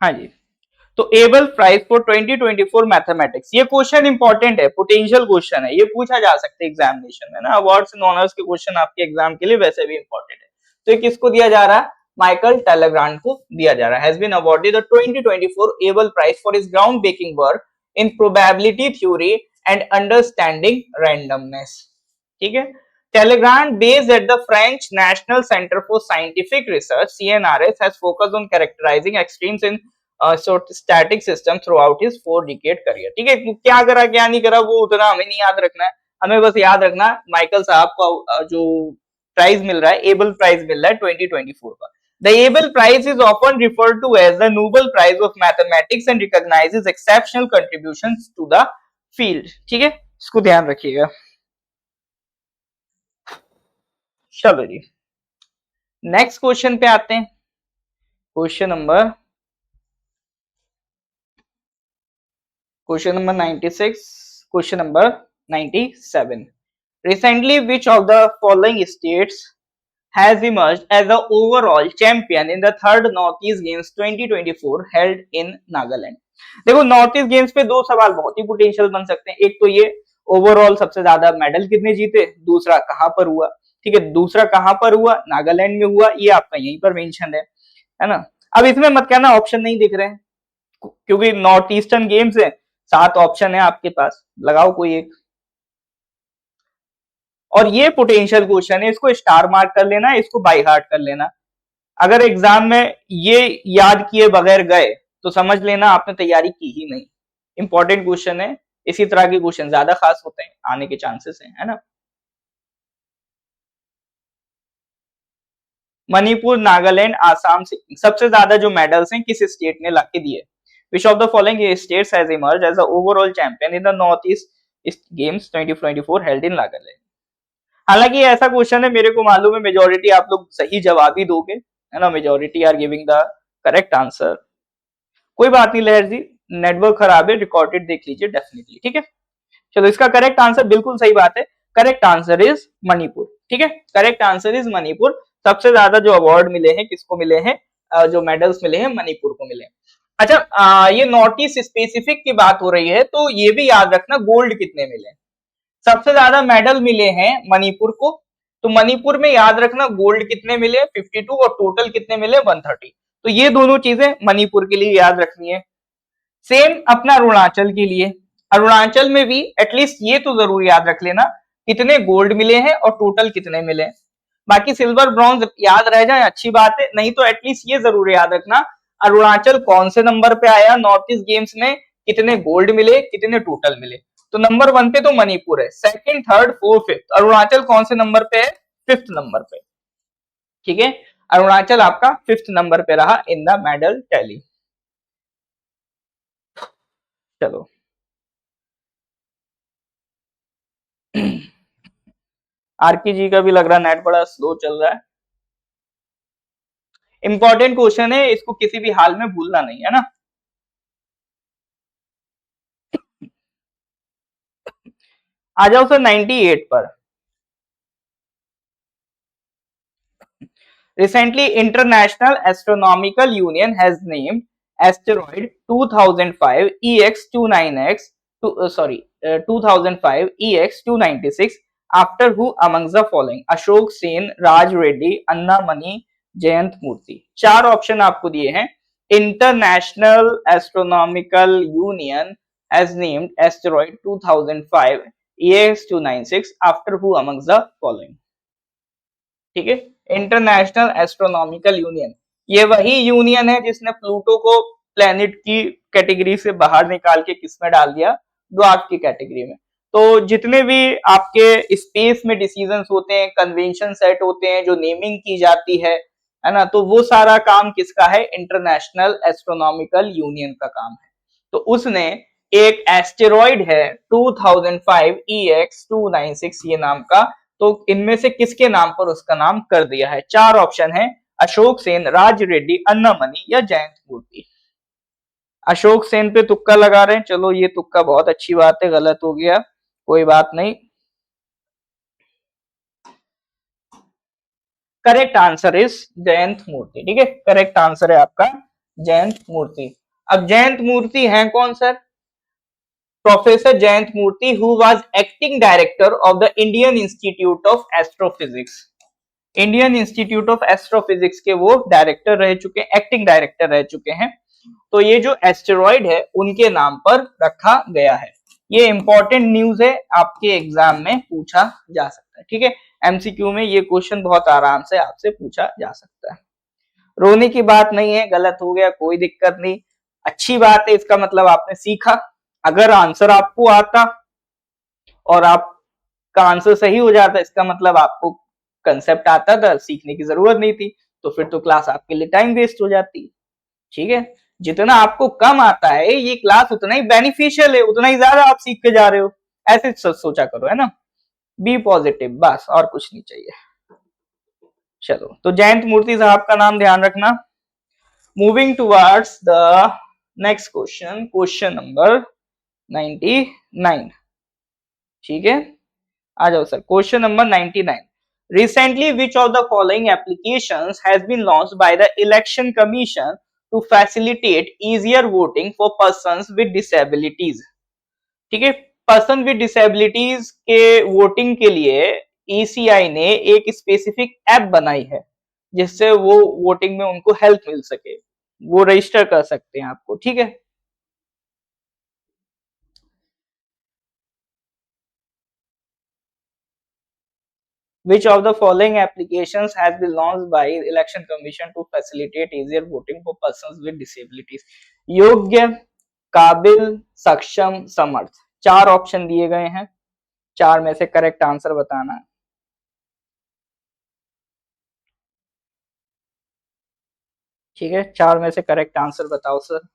हाँ जी, तो एबल प्राइज फॉर 2024 मैथमेटिक्स, ये क्वेश्चन इंपॉर्टेंट है, पोटेंशियल क्वेश्चन है, ये पूछा जा सकता है एग्जामिनेशन में ना। अवार्ड्स एंड ऑनर्स के क्वेश्चन आपके एग्जाम के लिए वैसे भी इंपॉर्टेंट है। तो ये किसको दिया जा रहा है? माइकल टेलेग्रांड को दिया जा रहा है। Has been awarded the 2024 Abel prize for his ground breaking work in probability theory and understanding randomness. ठीक है, Telegrand, based at the French National Center for Scientific Research (CNRS), has focused on characterizing extremes in static systems throughout his 4-decade career। ठीक है, क्या करा क्या नहीं करा वो उतना हमें नहीं याद रखना है, हमें बस याद रखना माइकल साहब को जो प्राइज मिल रहा है, एबल प्राइज मिल रहा है 2024 का। The Abel Prize is often referred to as the Nobel Prize of Mathematics and recognizes exceptional contributions to the field। ठीक है, इसको ध्यान रखिएगा। चलो जी, नेक्स्ट क्वेश्चन पे आते हैं। Question number 96, question number 97। Recently, which of the following states has emerged as the overall champion in the third Northeast Games 2024 held in Nagaland? देखो, नॉर्थ ईस्ट गेम्स पे दो सवाल बहुत ही पोटेंशियल बन सकते हैं। एक तो ये ओवरऑल सबसे ज्यादा मेडल कितने जीते, दूसरा कहां पर हुआ। ठीक है, दूसरा कहां पर हुआ, नागालैंड में हुआ, ये आपका यहीं पर मेंशन है ना। अब इसमें मत कहना ऑप्शन नहीं दिख रहे हैं, क्योंकि नॉर्थ ईस्टर्न गेम्स है, 7 ऑप्शन है आपके पास, लगाओ कोई एक। और ये पोटेंशियल क्वेश्चन है, इसको स्टार मार्क कर लेना, इसको बाय हार्ट कर लेना। अगर एग्जाम में ये याद किए बगैर गए तो समझ लेना आपने तैयारी की ही नहीं। इंपॉर्टेंट क्वेश्चन है, इसी तरह के क्वेश्चन ज्यादा खास होते हैं, आने के चांसेस हैं, है ना। मणिपुर, नागालैंड, आसाम से सबसे ज्यादा जो मेडल्स हैं किस स्टेट ने लाके दिए? Which of the following states has emerged as the overall champion in the North East Games 2024 held in Nagaland? हालांकि ऐसा क्वेश्चन है, मेरे को मालूम है मेजोरिटी आप लोग सही जवाब ही दोगे, है ना, majority are giving the correct answer. कोई बात नहीं लहर जी, नेटवर्क खराब है, रिकॉर्डेड देख लीजिए डेफिनेटली। ठीक है, चलो इसका करेक्ट आंसर बिल्कुल सही बात है, करेक्ट आंसर इज मणिपुर। ठीक है, करेक्ट आंसर इज मणिपुर। सबसे ज्यादा जो अवार्ड मिले हैं किसको मिले हैं, जो मेडल्स मिले हैं मणिपुर को मिले हैं। अच्छा, ये नॉर्थ ईस्ट स्पेसिफिक की बात हो रही है तो ये भी याद रखना गोल्ड कितने मिले। सबसे ज्यादा मेडल मिले हैं मणिपुर को, तो मणिपुर में याद रखना गोल्ड कितने मिले 52 और टोटल कितने मिले 130। तो ये दोनों चीजें मणिपुर के लिए याद रखनी है। सेम अपना अरुणाचल के लिए, अरुणाचल में भी एटलीस्ट ये तो जरूर याद रख लेना कितने गोल्ड मिले हैं और टोटल कितने मिले। बाकी सिल्वर ब्रॉन्ज याद रह जाए अच्छी बात है, नहीं तो एटलीस्ट ये जरूर याद रखना अरुणाचल कौन से नंबर पे आया नॉर्थ ईस्ट गेम्स में, कितने गोल्ड मिले कितने टोटल मिले। तो नंबर 1 पे तो मणिपुर है, second third fourth fifth Arunachal कौन से नंबर पे है, फिफ्थ नंबर पे। ठीक है, अरुणाचल आपका फिफ्थ नंबर पे रहा इन द मेडल टैली। चलो आरके जी का भी लग रहा नेट बड़ा स्लो चल रहा है। इंपॉर्टेंट क्वेश्चन है, इसको किसी भी हाल में भूलना नहीं है ना। आ जाओ सर 98 पर। Recently, International Astronomical Union has named asteroid 2005 EX29X 2005 EX296 after who amongst the following? Ashok Sen, Raj Reddy, Anna Mani, Jayant Murthy. चार ऑप्शन आपको दिए हैं। International Astronomical Union has named asteroid 2005 EX296 after who amongst the following? ठीक है, इंटरनेशनल एस्ट्रोनॉमिकल यूनियन ये वही यूनियन है जिसने प्लूटो को प्लेनेट की कैटेगरी से बाहर निकाल के किसमें डाल दिया, ड्वार्फ की कैटेगरी में। तो जितने भी आपके स्पेस में डिसीजंस होते हैं, कन्वेंशन सेट होते हैं, जो नेमिंग की जाती है ना, तो वो सारा काम किसका है, इंटरनेशनल एस्ट्रोनॉमिकल यूनियन का काम है। तो उसने एक एस्टेरॉइड है 2005 EX296 ये नाम का, तो इनमें से किसके नाम पर उसका नाम कर दिया है। चार ऑप्शन है, अशोक सेन, राज रेड्डी, अन्नामणि या जयंत मूर्ति। अशोक सेन पे तुक्का लगा रहे हैं, चलो ये तुक्का बहुत अच्छी बात है, गलत हो गया कोई बात नहीं। करेक्ट आंसर इज जयंत मूर्ति। ठीक है, करेक्ट आंसर है आपका जयंत मूर्ति। अब जयंत मूर्ति हैं कौन sir, professor Jayant Murthy who was acting director of the Indian Institute of Astrophysics. Indian Institute of Astrophysics के वो डायरेक्टर रह चुके हैं, एक्टिंग डायरेक्टर रह चुके हैं। तो ये जो एस्टेरॉइड है उनके नाम पर रखा गया है। ये इंपॉर्टेंट न्यूज है, आपके एग्जाम में पूछा जा सकता है। ठीक है, एमसीक्यू में ये क्वेश्चन बहुत आराम से आपसे पूछा जा सकता है। रोने की बात नहीं है, गलत हो गया कोई दिक्कत नहीं, अच्छी बात है, इसका मतलब आपने सीखा। अगर आंसर आपको आता और आपका आंसर सही हो जाता, इसका मतलब आपको कंसेप्ट आता था, सीखने की जरूरत नहीं थी, तो फिर तो क्लास आपके लिए टाइम वेस्ट हो जाती। ठीक है, जितना आपको कम आता है ये क्लास उतना ही बेनिफिशियल है, उतना ही ज्यादा आप सीख के जा रहे हो, ऐसे सोचा करो, है ना। बी पॉजिटिव, बस और कुछ नहीं चाहिए। चलो, तो जयंत मूर्ति साहब का नाम ध्यान रखना। Moving towards the next question, question number 99। ठीक है, आ जाओ sir, question number 99। Recently, which of the following applications has been launched by the Election Commission to facilitate easier voting for persons with disabilities? ठीक है, पर्सन विद डिसेबिलिटीज के वोटिंग के लिए ECI ने एक स्पेसिफिक ऐप बनाई है जिससे वो वोटिंग में उनको हेल्प मिल सके, वो रजिस्टर कर सकते हैं आपको। ठीक है, Which of the following applications has been launched by Election Commission to facilitate easier voting for persons with disabilities? योग्य, काबिल, सक्षम, समर्थ, चार ऑप्शन दिए गए हैं, चार में से करेक्ट आंसर बताना है। ठीक है, चार में से करेक्ट आंसर बताओ सर।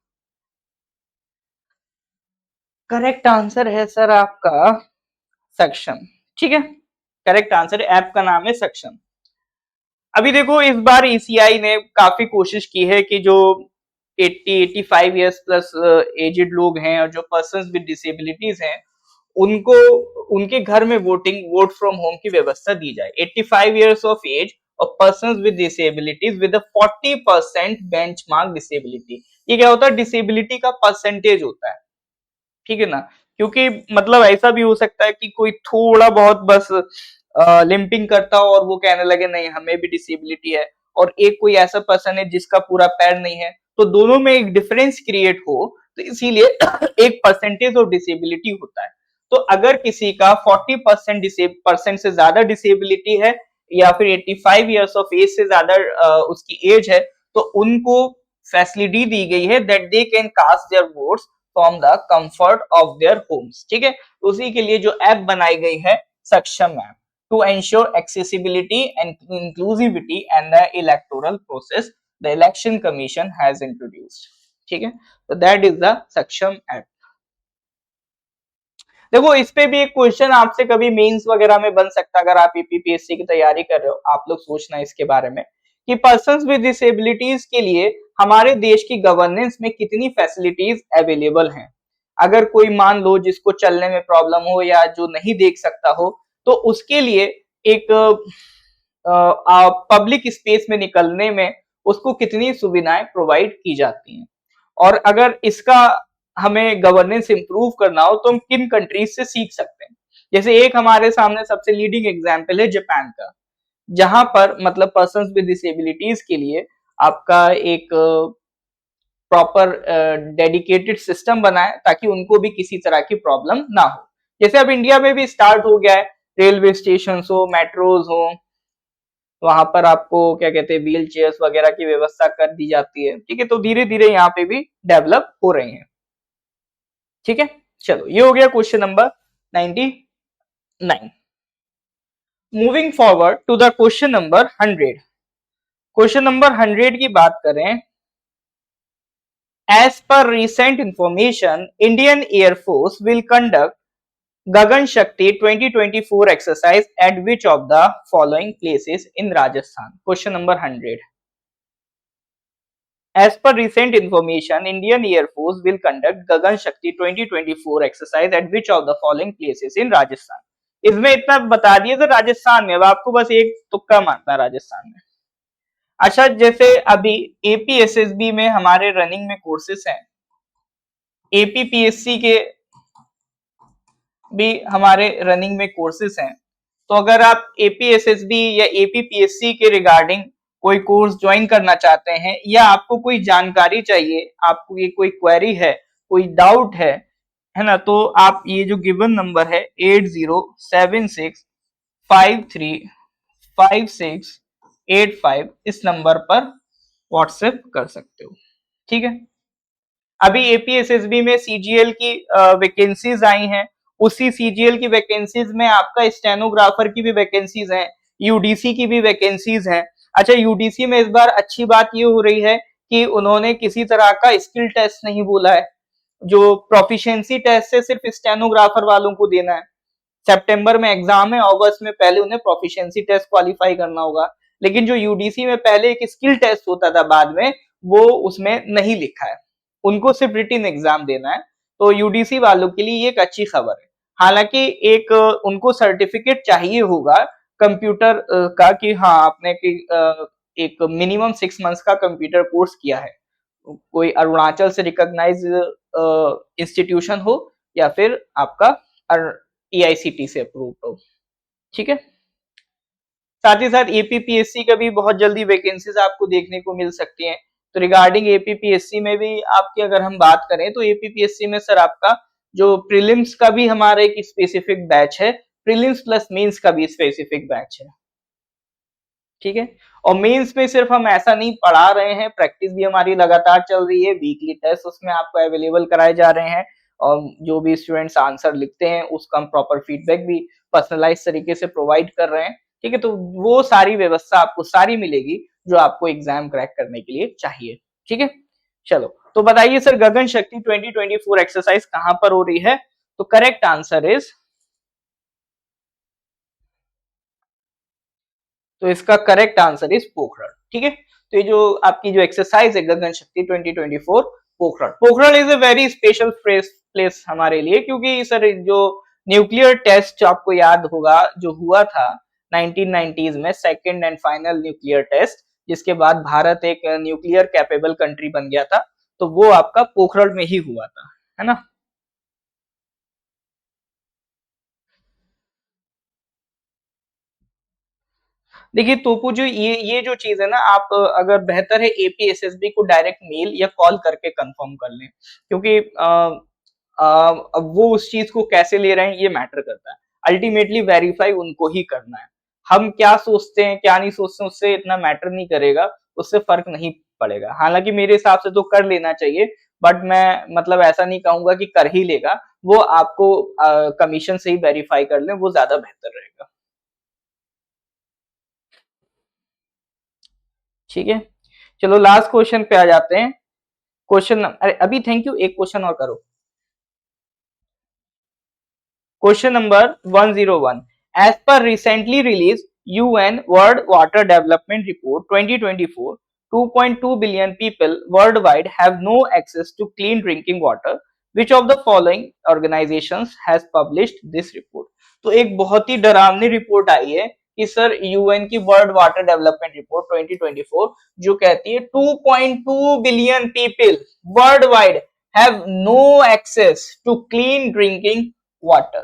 करेक्ट आंसर है सर आपका सक्षम। ठीक है, करेक्ट आंसर है, ऐप का नाम है सक्षम। अभी देखो, इस बार ECI ने काफी कोशिश की है कि जो 80-85 ईयर्स प्लस एजेड लोग हैं और जो पर्सन्स विद डिसेबिलिटीज हैं उनको उनके घर में वोट फ्रॉम होम की व्यवस्था दी जाए। 85 years of age और person with disabilities with 40% benchmark disability. ये क्या होता है? डिसेबिलिटी का परसेंटेज होता है, ठीक है ना। क्योंकि मतलब ऐसा भी हो सकता है कि कोई थोड़ा बहुत बस लिंपिंग करता हो और वो कहने लगे नहीं हमें भी डिसेबिलिटी है, और एक कोई ऐसा पर्सन है जिसका पूरा पैर नहीं है, तो दोनों में एक डिफरेंस क्रिएट हो, तो इसीलिए एक परसेंटेज ऑफ डिसेबिलिटी होता है। तो अगर किसी का 40% से ज्यादा डिसेबिलिटी है या फिर 85 इयर्स ऑफ एज से ज्यादा उसकी एज है, तो उनको फैसिलिटी दी गई है that they can cast their votes from the comfort of their homes, ठीक है। उसी के लिए जो ऐप बनाई गई है सक्षम app, to ensure accessibility and inclusivity and the electoral process the election commission has introduced, ठीक है। तो that is the सक्षम ऐप। देखो इस पे भी एक क्वेश्चन आपसे कभी मेंस वगैरह में बन सकता है, अगर आप यूपीपीएससी की तैयारी कर रहे हो, आप लोग सोचना इसके बारे में कि पर्सन्स विद डिसेबिलिटीज के लिए हमारे देश की गवर्नेंस में कितनी फैसिलिटीज अवेलेबल हैं। अगर कोई मान लो जिसको चलने में प्रॉब्लम हो या जो नहीं देख सकता हो, तो उसके लिए एक पब्लिक स्पेस में निकलने में उसको कितनी सुविधाएं प्रोवाइड की जाती हैं। और अगर इसका हमें गवर्नेंस इंप्रूव करना हो तो हम किन कंट्रीज से सीख सकते हैं। जैसे एक हमारे सामने सबसे लीडिंग एग्जांपल है जापान का, जहां पर मतलब पर्सन्स विद डिसेबिलिटीज के लिए आपका एक प्रॉपर डेडिकेटेड सिस्टम बना है ताकि उनको भी किसी तरह की प्रॉब्लम ना हो। जैसे अब इंडिया में भी स्टार्ट हो गया है, रेलवे स्टेशन हो, मेट्रोज हो, वहां पर आपको क्या कहते हैं व्हील चेयर्स वगैरह की व्यवस्था कर दी जाती है, ठीक है। तो धीरे धीरे यहाँ पे भी डेवलप हो रहे हैं, ठीक है। चलो ये हो गया question number 99। Moving forward to the question number 100। Question number 100 की बात करें, as per recent information Indian Air Force will conduct Gagan Shakti 2024 exercise at which of the following places in Rajasthan? Question number 100. As per recent information, Indian Air Force will conduct Gagan Shakti 2024 exercise at which of the following places in Rajasthan? इसमें इतना बता दिए तो राजस्थान में, अब आपको बस एक तुक्का मारना राजस्थान में। अच्छा, जैसे अभी एपीएसएसबी में हमारे रनिंग में कोर्सेस हैं, एपीपीएससी के भी हमारे रनिंग में कोर्सेस हैं, तो अगर आप एपीएसएसबी या एपीपीएससी के रिगार्डिंग कोई कोर्स ज्वाइन करना चाहते हैं या आपको कोई जानकारी चाहिए, आपको ये कोई क्वेरी है, कोई डाउट है ना, तो आप ये जो गिवन नंबर है 8076535685 इस नंबर पर व्हाट्सएप कर सकते हो, ठीक है। अभी एपीएसएसबी में सीजीएल की वैकेंसीज आई हैं, उसी सीजीएल की वैकेंसीज में आपका स्टेनोग्राफर की भी वैकेंसीज हैं, यूडीसी की भी वैकेंसीज हैं। अच्छा, यूडीसी में इस बार अच्छी बात ये हो रही है कि उन्होंने किसी तरह का स्किल टेस्ट नहीं बोला है, जो प्रोफिशिएंसी टेस्ट है सिर्फ स्टेनोग्राफर वालों को देना है। सितंबर में एग्जाम है, अगस्त में पहले उन्हें प्रोफिशिएंसी टेस्ट क्वालिफाई करना होगा, लेकिन जो यूडीसी में पहले एक स्किल टेस्ट होता था बाद में, वो उसमें नहीं लिखा है, उनको सिर्फ रिटन एग्जाम देना है। तो यूडीसी वालों के लिए ये एक अच्छी खबर है। हालांकि एक उनको सर्टिफिकेट चाहिए होगा कंप्यूटर का कि हाँ आपने एक मिनिमम 6 मंथ्स का कंप्यूटर कोर्स किया है, कोई अरुणाचल से रिकॉग्नाइज इंस्टीट्यूशन हो या फिर आपका एआईसीटी से अप्रूव्ड हो, ठीक है। साथ ही साथ एपीपीएससी का भी बहुत जल्दी वैकेंसीज आपको देखने को मिल सकती हैं। तो रिगार्डिंग एपीपीएससी में भी आपकी अगर हम बात करें तो एपीपीएससी में सर आपका जो प्रीलिम्स का भी हमारा एक स्पेसिफिक बैच है, प्रीलिम्स प्लस मेंस का भी स्पेसिफिक बैच है, ठीक है। और मेंस में सिर्फ हम ऐसा नहीं पढ़ा रहे हैं, प्रैक्टिस भी हमारी लगातार चल रही है, वीकली टेस्ट उसमें आपको अवेलेबल कराए जा रहे हैं, और जो भी स्टूडेंट्स आंसर लिखते हैं उसका हम प्रॉपर फीडबैक भी पर्सनलाइज तरीके से प्रोवाइड कर रहे हैं, ठीक है। तो वो सारी व्यवस्था आपको सारी मिलेगी जो आपको एग्जाम क्रैक करने के लिए चाहिए, ठीक है। चलो तो बताइए सर गगन शक्ति 2024 एक्सरसाइज कहां पर हो रही है? तो करेक्ट आंसर इज, तो इसका करेक्ट आंसर इज पोखरण, ठीक है। तो ये जो आपकी जो एक्सरसाइज है गगन Shakti 2024 Pokhran, Pokhran is a very special place हमारे लिए, क्योंकि सर जो न्यूक्लियर टेस्ट आपको याद होगा जो हुआ था 1990s में, second and final nuclear test, जिसके बाद भारत एक न्यूक्लियर कैपेबल कंट्री बन गया था, तो वो आपका पोखरण में ही हुआ था, है ना। देखिए तोपू जो ये जो चीज है ना, आप अगर बेहतर है एपीएसएसबी को डायरेक्ट मेल या कॉल करके कंफर्म कर लें, क्योंकि अब वो उस चीज को कैसे ले रहे हैं ये मैटर करता है, अल्टीमेटली वेरीफाई उनको ही करना है। हम क्या सोचते हैं क्या नहीं सोचते हैं उससे इतना मैटर नहीं करेगा, उससे फर्क नहीं पड़ेगा। हालांकि मेरे हिसाब से तो कर लेना चाहिए, बट मैं मतलब ऐसा नहीं कहूंगा कि कर ही लेगा, वो आपको कमीशन से ही वेरीफाई कर लें, वो ज्यादा बेहतर रहेगा। ठीक है, चलो लास्ट क्वेश्चन पे आ जाते हैं। अरे अभी थैंक यू, एक क्वेश्चन और करो। Question number 101. As per recently released UN World Water Development Report 2024, 2.2 billion people worldwide have no access to clean drinking water. Which of the following organizations has published this report? तो एक बहुत ही डरावनी रिपोर्ट आई है कि सर यूएन की वर्ल्ड वाटर डेवलपमेंट रिपोर्ट 2024 जो कहती है 2.2 billion people worldwide have no access to clean drinking water.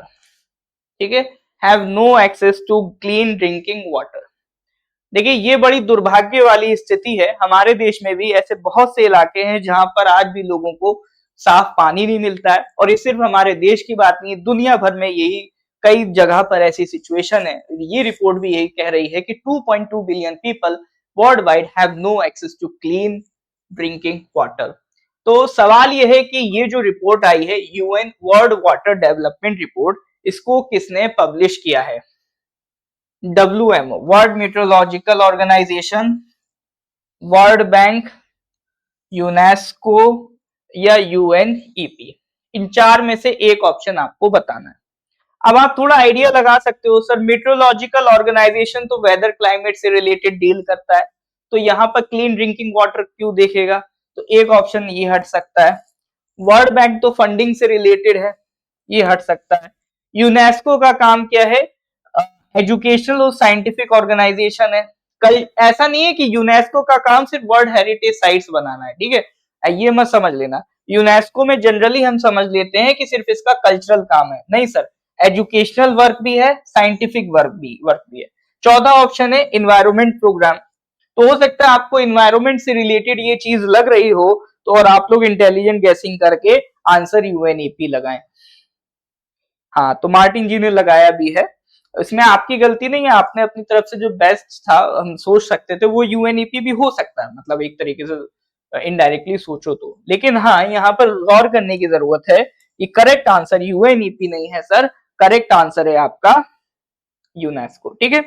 ठीक है, have no access to clean drinking water. देखिए ये बड़ी दुर्भाग्य वाली स्थिति है, हमारे देश में भी ऐसे बहुत से इलाके हैं जहां पर आज भी लोगों को साफ पानी नहीं मिलता है, और ये सिर्फ हमारे देश की बात नहीं है, दुनिया भर में यही कई जगह पर ऐसी सिचुएशन है। ये रिपोर्ट भी यही कह रही है कि 2.2 billion people worldwide have no access to clean drinking water. तो सवाल यह है कि ये जो रिपोर्ट आई है UN World Water Development Report, इसको किसने पब्लिश किया है? WMO World Meteorological Organization, World Bank, UNESCO या यूएनईपी। इन चार में से एक ऑप्शन आपको बताना है। अब आप थोड़ा आइडिया लगा सकते हो, सर मीटरोलॉजिकल ऑर्गेनाइजेशन तो वेदर क्लाइमेट से रिलेटेड डील करता है, तो यहाँ पर क्लीन ड्रिंकिंग वाटर क्यों देखेगा? तो एक ऑप्शन ये हट सकता है। वर्ल्ड बैंक तो फंडिंग से रिलेटेड है, ये हट सकता है। यूनेस्को का काम क्या है? एजुकेशनल और साइंटिफिक ऑर्गेनाइजेशन है। कल ऐसा नहीं है कि यूनेस्को का काम सिर्फ वर्ल्ड हेरिटेज साइट्स बनाना है, ठीक है, ये मत समझ लेना। यूनेस्को में जनरली हम समझ लेते हैं कि सिर्फ इसका कल्चरल काम है, नहीं सर, एजुकेशनल वर्क भी है, साइंटिफिक वर्क भी है। चौथा ऑप्शन है इन्वायरमेंट प्रोग्राम। तो हो सकता है आपको इन्वायरमेंट से रिलेटेड ये चीज लग रही हो, तो और आप लोग इंटेलिजेंट गैसिंग करके आंसर यूएनईपी लगाएं। हाँ, तो मार्टिन जी ने लगाया भी है, इसमें आपकी गलती नहीं है, आपने अपनी तरफ से जो बेस्ट था हम सोच सकते थे वो यूएनईपी भी हो सकता है, मतलब एक तरीके से इनडायरेक्टली सोचो तो। लेकिन हाँ, यहाँ पर गौर करने की जरूरत है कि करेक्ट आंसर यूएनईपी नहीं है सर, करेक्ट आंसर है आपका यूनेस्को। ठीक है,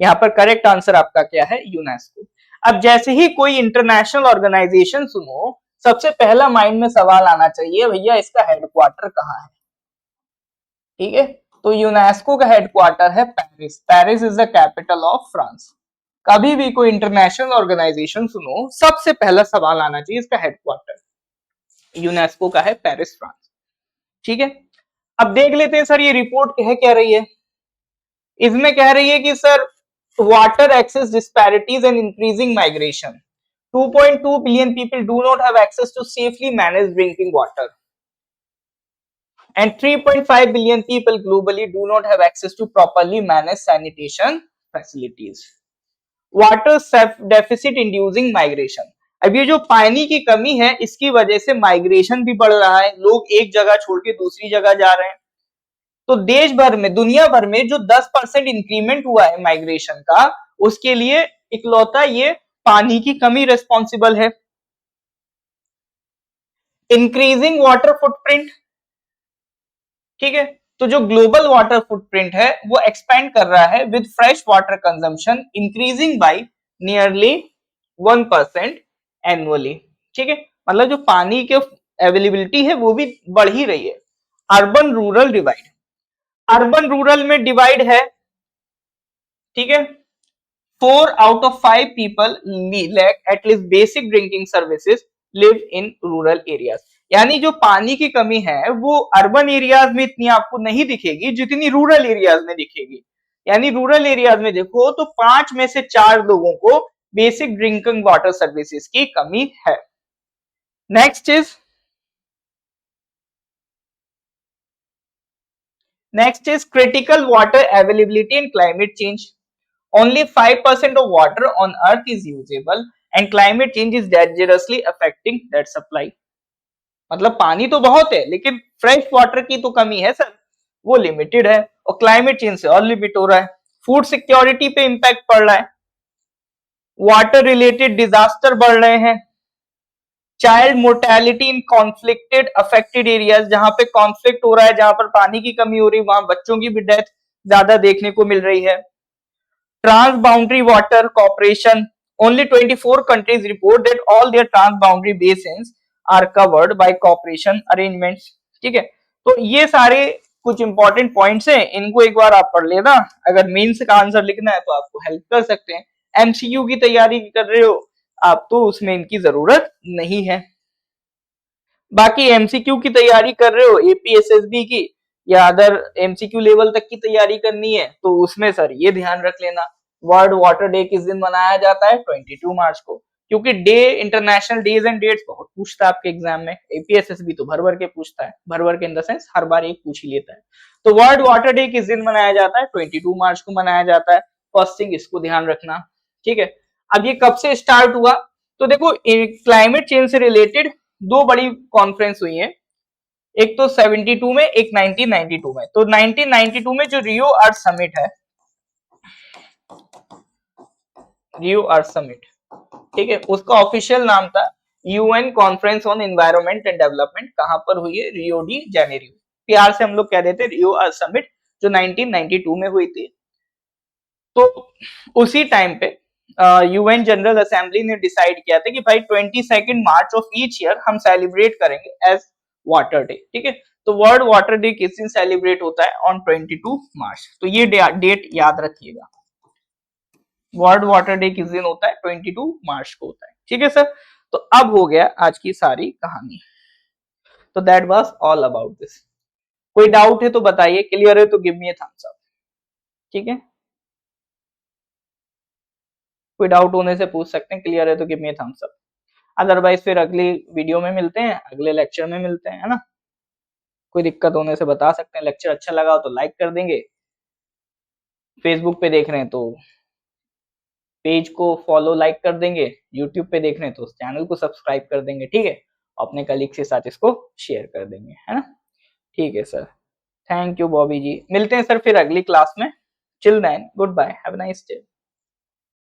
यहाँ पर करेक्ट आंसर आपका क्या है? यूनेस्को। अब जैसे ही कोई इंटरनेशनल ऑर्गेनाइजेशन सुनो, सबसे पहला माइंड में सवाल आना चाहिए, भैया इसका हेडक्वार्टर कहाँ है? ठीक है, तो यूनेस्को का हेडक्वार्टर है Paris. Paris is the capital of France. कभी भी कोई इंटरनेशनल ऑर्गेनाइजेशन सुनो, सबसे पहला सवाल आना चाहिए इसका हेडक्वार्टर। यूनेस्को का है पेरिस, फ्रांस। ठीक है, अब देख लेते हैं सर ये रिपोर्ट कह क्या रही है। इसमें कह रही है कि sir water access disparities and increasing migration, 2.2 billion people do not have access to safely manage drinking water and 3.5 billion people globally do not have access to properly managed sanitation facilities. Water deficit inducing migration. अब ये जो पानी की कमी है इसकी वजह से माइग्रेशन भी बढ़ रहा है, लोग एक जगह छोड़ के दूसरी जगह जा रहे हैं। तो देश भर में, दुनिया भर में जो 10% इंक्रीमेंट हुआ है माइग्रेशन का, उसके लिए इकलौता ये पानी की कमी रेस्पॉन्सिबल है। इंक्रीजिंग वाटर फुटप्रिंट, ठीक है, तो जो ग्लोबल वाटर फुटप्रिंट है वो एक्सपेंड कर रहा है with fresh water consumption increasing by nearly 1% annually. ठीक है, मतलब जो पानी के अवेलेबिलिटी है वो भी बढ़ ही रही है। Urban rural divide, urban rural में डिवाइड है, ठीक है, 4 out of 5 people lack at least basic drinking services live in rural areas। यानी जो पानी की कमी है वो अर्बन एरियाज में इतनी आपको नहीं दिखेगी जितनी रूरल एरियाज में दिखेगी। यानी रूरल एरियाज में देखो तो 5 में से 4 लोगों को बेसिक ड्रिंकिंग वाटर सर्विसेज की कमी है। Next is critical water availability in climate change. Only 5% of water on earth is usable and climate change is dangerously affecting that supply। मतलब पानी तो बहुत है लेकिन फ्रेश वाटर की तो कमी है सर, वो लिमिटेड है और क्लाइमेट चेंज से और लिमिट हो रहा है। फूड सिक्योरिटी पे इंपैक्ट पड़ रहा है, वाटर रिलेटेड डिजास्टर बढ़ रहे हैं, चाइल्ड मोर्टेलिटी इन कॉन्फ्लिक्टेड अफेक्टेड एरियाज, जहां पे कॉन्फ्लिक्ट हो रहा है, जहां पर पानी की कमी हो रही है, वहां बच्चों की भी डेथ ज्यादा देखने को मिल रही है। Transboundary water cooperation. Only 24 countries report that all their transboundary basins are covered by cooperation arrangements। ठीक है, तो ये सारे कुछ इंपॉर्टेंट पॉइंट्स हैं, इनको एक बार आप पढ़ लेना। अगर मेंस का आंसर लिखना है तो आपको हेल्प कर सकते हैं। एमसीक्यू की तैयारी कर रहे हो आप तो उसमें इनकी जरूरत नहीं है। बाकी एमसीक्यू की तैयारी कर रहे हो एपीएसएसबी की या अदर एमसीक्यू लेवल तक की तैयारी करनी है तो उसमें सर ये ध्यान रख लेना, वर्ल्ड वाटर डे किस दिन मनाया जाता है? 22 मार्च को। क्योंकि day, international days and dates बहुत पूछता है आपके एग्जाम में, एपीएसएसबी तो भर भर के पूछता है, भर भर के इन द सेंस हर बार एक पूछ ही लेता है। तो वर्ल्ड वाटर डे किस दिन मनाया जाता है? 22 मार्च को मनाया जाता है। फर्स्ट थिंग इसको ध्यान रखना। ठीक है, अब ये कब से स्टार्ट हुआ? तो देखो क्लाइमेट चेंज से रिलेटेड दो बड़ी कॉन्फ्रेंस हुई है, एक तो 72 में, एक 1992 में। तो 1992 में जो रियो अर्थ समिट है, रियो अर्थ समिट, ठीक है, उसका ऑफिशियल नाम था UN conference on environment and development. कहां पर हुई है? Rio de Janeiro. प्यार से हम लोग कह देते रियो अर्थ समिट, जो 1992 में हुई थी। तो उसी टाइम पे यूएन जनरल असेंबली ने डिसाइड किया था कि भाई 22 मार्च ऑफ ईच ईयर हम सेलिब्रेट करेंगे एज वाटर डे। ठीक है, तो वर्ल्ड वाटर डे किस दिन सेलिब्रेट होता है? ऑन 22 मार्च। तो ये डेट याद रखिएगा, वर्ल्ड वाटर डे किस दिन होता है? 22 मार्च को होता है। ठीक है सर, तो अब हो गया आज की सारी कहानी। तो that was all about this. कोई डाउट है तो बताइए, क्लियर है तो गिव मी ए थम्स अप। ठीक है, कोई डाउट होने से पूछ सकते हैं, क्लियर है तो गिव मी ए थम्स अप। अदरवाइज फिर अगली वीडियो में मिलते हैं, अगले लेक्चर में मिलते हैं, है ना। कोई दिक्कत होने से बता सकते हैं। लेक्चर अच्छा लगा हो तो लाइक कर देंगे, फेसबुक पे देख रहे हैं तो पेज को फॉलो लाइक कर देंगे, यूट्यूब पे देख रहे हैं तो उस चैनल को सब्सक्राइब कर देंगे। ठीक है, अपने कलीग के साथ इसको शेयर कर देंगे, है ना। ठीक है sir, thank you Bobby ji. मिलते हैं सर फिर अगली क्लास में। Chill then, good bye, have a nice day.